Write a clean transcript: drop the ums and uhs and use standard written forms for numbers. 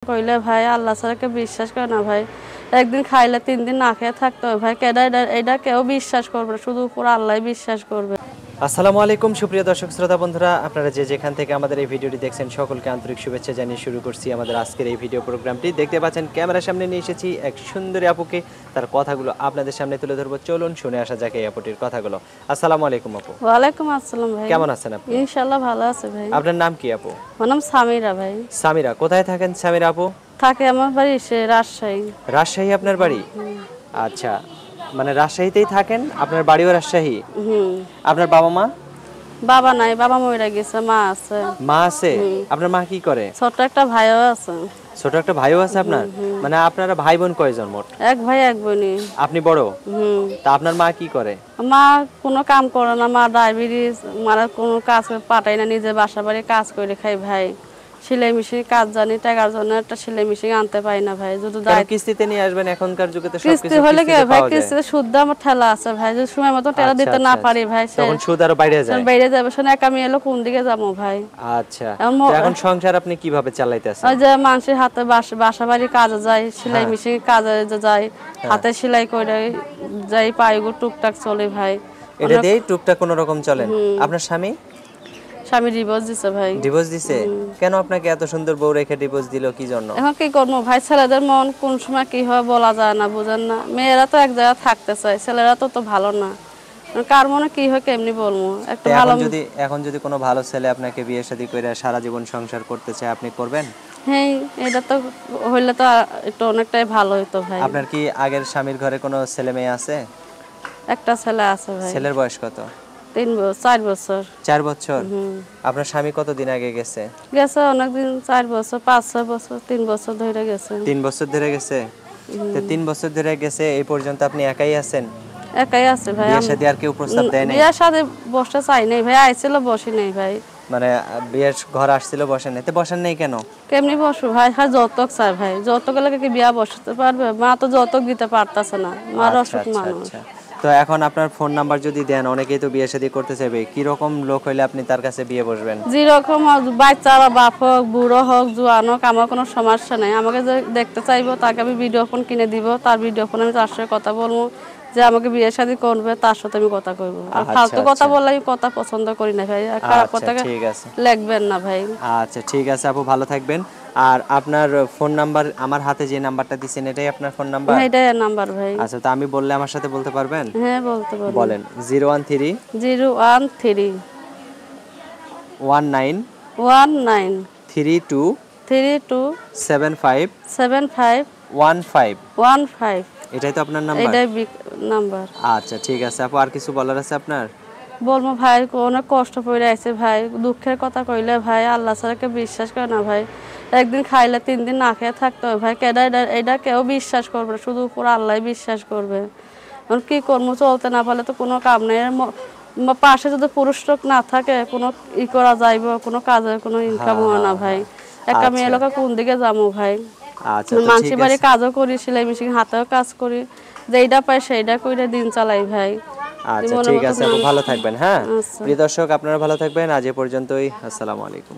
কইলে ভাই আল্লাহ ছাড়া কেউ বিশ্বাস করে না ভাই। একদিন খাইলে ৩ দিন না খেয়ে থাকতে হবে ভাই। এটা কেউ বিশ্বাস করবে না, শুধু উপর আল্লাহই বিশ্বাস করবে। আসসালামু আলাইকুম সুপ্রিয় দর্শক শ্রোতা বন্ধুরা, আপনারা যে যেখান থেকে আমাদের এই ভিডিওটি দেখছেন সকলকে আন্তরিক শুভেচ্ছা জানিয়ে শুরু করছি আমাদের আজকের এই ভিডিও প্রোগ্রামটি। দেখতে পাচ্ছেন ক্যামেরার সামনে নিয়ে এসেছি এক সুন্দরী আপুকে, তার কথাগুলো আপনাদের সামনে তুলে ধরবো। চলুন শুনে আসা যাক এই আপুটির কথাগুলো। আসসালামু আলাইকুম আপু। ওয়ালাইকুম আসসালাম ভাই। কেমন আছেন আপনি? ইনশাআল্লাহ ভালো আছে ভাই। আপনার নাম কি আপু? আমার নাম সামিরা ভাই। সামিরা, কোথায় থাকেন সামিরা আপু? থাকে আমার বাড়ি রাজশাহী। রাজশাহী আপনার বাড়ি? আচ্ছা, মানে রাজশাহীতেই থাকেন, আপনার বাড়িও রাজশাহী? আপনার বাবা মা? বাবা নাই, বাবা মরে গেছে, মা আছে। মা আছে? আপনার মা কি করে? ছোট একটা ভাইও আছে। ছোট একটা ভাইও আছে আপনার? মানে আপনারা ভাই বোন কয়জন মোট? এক ভাই এক বোনই। আপনি বড়? তা আপনার মা কি করে? মা কোনো কাম করে না, মা ডায়াবেটিস, মারা কোনো কাজ পাঠায় না, নিজে বাসা বাড়ি কাজ করে খাই ভাই। সেলাই মেশিন কাজ জানি, টাকার জন্য একটা সেলাই মেশিন আনতে পারি না ভাই। যদি কিস্তিতে নিয়ে আসবেন, এখনকার যুগে তো সবকিছু কিস্তি হলে কি ভাই, কিস্তিতে সুদ আমার ঠেলা আছে ভাই। যদি সময় মতো টেলা দিতে না পারি ভাই, তখন সুদ আরো বাইরে যায়। বাইরে যাবে, শোনা একা মেয়ে এলো কোন দিকে যাবো ভাই। আচ্ছা, এখন সংসার আপনি কিভাবে চালাইতেছেন? ওই যে মানুষের হাতে বাসা বাড়ি কাজে যায়, সেলাই মেশিন কাজে যায়, হাতে সেলাই করে যাই, পাইগো টুকটাক চলে ভাই। এটা দিয়ে টুকটাক কোনো রকম চলেন। আপনার স্বামী? স্বামী ডিভোর্স দিছে ভাই। ডিভোর্স দিছে? কেন আপনাকে এত সুন্দর বউ রেখে ডিভোর্স দিল, কি জন্য? এখন কি করবো ভাই, ছেলেদের মন কোন সময় কি হয় বলা যায় না, বুঝেন না। মেয়েরা তো এক জায়গায় থাকতে চায়, ছেলেরা তো ভালো না। কার মনে কি হয় কেমনি বলবো। একটা ভালো এখন যদি কোনো ভালো ছেলে আপনাকে বিয়ে শাদী করে সারা জীবন সংসার করতে চায়, আপনি করবেন? হ্যাঁ, এটা তো হইলে তো একটু অনেকটাই ভালো হইতো ভাই। আপনার কি আগের স্বামীর ঘরে কোনো ছেলে মেয়ে আছে? একটা ছেলে আছে ভাই। ছেলের বয়স কত? 4 বছর। 4 বছর? আপনার স্বামী কতদিন আগে গেছে? গেছে অনেকদিন, 4 বছর, 5-6 বছর, 3 বছর ধরে গেছে। 3 বছর ধরে গেছে? তো 3 বছর ধরে গেছে, এই পর্যন্ত আপনি একাই আছেন? একাই আছে ভাই। বিয়ে শাদী আর কেউ প্রস্তাব দেয় নাই? বিয়ে শাদী বসতে চাই নাই ভাই, আইছিল বসি নাই ভাই। মানে বিয়ের ঘর আসছিল, বসেন নাই? তো বসেন নাই কেন? কেমনি বসবো ভাই, যৌতুক চাই ভাই। যৌতুক গেলে কি বিয়া বসতে পারবে? মা তো যৌতুক দিতে পারতাছে না, মার অসুখ মানুষ। তো এখন আপনার ফোন নাম্বার যদি দেন, অনেকেই তো বিয়ে শাদী করতে চাইবে, কি রকম লোক হইলে আপনি তার কাছে বিয়ে বসবেন? যেরকম বাচ্চারা, বাপ হোক, বুড়ো হোক, জোয়ান হোক, আমার কোনো সমস্যা নাই। আমাকে যে দেখতে চাইবো তাকে আমি ভিডিও ফোন কিনে দিব, তার ভিডিও ফোন আমি তার সাথে কথা বলবো, যে আমাকে বিয়ে শাদী করবে তার সাথে আমি কথা কইবো। আর ফালতু কথা বললে আমি কথা পছন্দ করি না ভাই, আর খারাপ কথা লিখবেন না ভাই। আচ্ছা ঠিক আছে আপু, ভালো থাকবেন। আর আপনার ফোন নাম্বার, আমার হাতে যে নাম্বারটা দিছেন এটাই আপনার ফোন নাম্বার? হ্যাঁ, এটাই নাম্বার ভাই। আচ্ছা, তো আমি বললে আমার সাথে বলতে পারবেন? হ্যাঁ, বলতে পারবেন। বলেন। 013 013 19 32 75 15। এটাই তো আপনার নাম্বার? এটাই নাম্বার। আচ্ছা ঠিক আছে আপু, আর কিছু বলার আছে আপনার? বলবো ভাই, অনেক কষ্ট পড়ে আছে ভাই। দুঃখের কথা কইলে ভাই আল্লাহ ছাড়া কেউ বিশ্বাস করে না ভাই। একদিন খাইলে 3 দিন না খেয়ে থাকতে হবে ভাই। এটা কেউ বিশ্বাস করবে না, শুধু উপর আল্লাহই বিশ্বাস করবে। এখন কি করবো, চলতে না পারলে তো কোনো কাম নেই। পাশে যদি পুরুষ লোক না থাকে, কোনো করা যাইব, কোনো কাজে কোনো ইনকাম হয় না ভাই। একটা মেয়ে লোক কোন দিকে যাবো ভাই। মানুষের বাড়ি কাজও করি, সেলাই মেশিন হাতেও কাজ করি, যেইটা পাই সেইটা কইরা দিন চালাই ভাই। আচ্ছা ঠিক আছে আপু, ভালো থাকবেন। হ্যাঁ প্রিয় দর্শক, আপনারা ভালো থাকবেন। আজ এ পর্যন্তই। আসসালামু আলাইকুম।